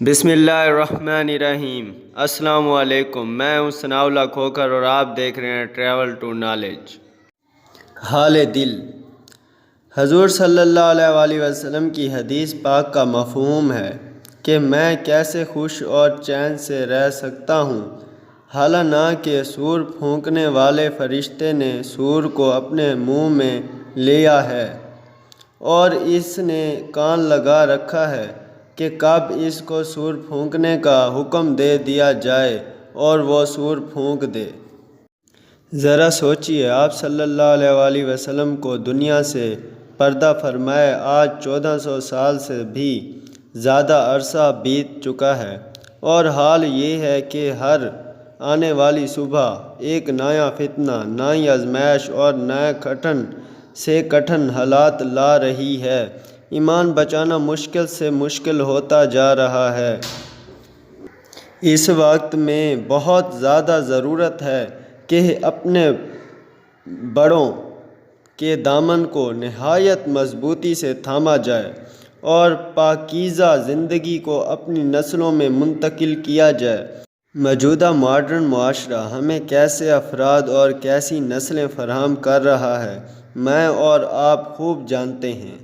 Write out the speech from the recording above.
بسم اللہ الرحمن الرحیم۔ السلام علیکم، میں ہوں ثناء اللہ کھوکر اور آپ دیکھ رہے ہیں ٹریول ٹو نالج۔ حال دل۔ حضور صلی اللہ علیہ وآلہ وسلم کی حدیث پاک کا مفہوم ہے کہ میں کیسے خوش اور چین سے رہ سکتا ہوں، حالانکہ سور پھونکنے والے فرشتے نے سور کو اپنے منہ میں لیا ہے اور اس نے کان لگا رکھا ہے کہ کب اس کو سور پھونکنے کا حکم دے دیا جائے اور وہ سور پھونک دے۔ ذرا سوچئے، آپ صلی اللہ علیہ وآلہ وسلم کو دنیا سے پردہ فرمائے آج 1400 سال سے بھی زیادہ عرصہ بیت چکا ہے، اور حال یہ ہے کہ ہر آنے والی صبح ایک نیا فتنہ، نئی آزمائش اور نئے کٹھن سے کٹھن حالات لا رہی ہے۔ ایمان بچانا مشکل سے مشکل ہوتا جا رہا ہے۔ اس وقت میں بہت زیادہ ضرورت ہے کہ اپنے بڑوں کے دامن کو نہایت مضبوطی سے تھاما جائے اور پاکیزہ زندگی کو اپنی نسلوں میں منتقل کیا جائے۔ موجودہ ماڈرن معاشرہ ہمیں کیسے افراد اور کیسی نسلیں فراہم کر رہا ہے، میں اور آپ خوب جانتے ہیں۔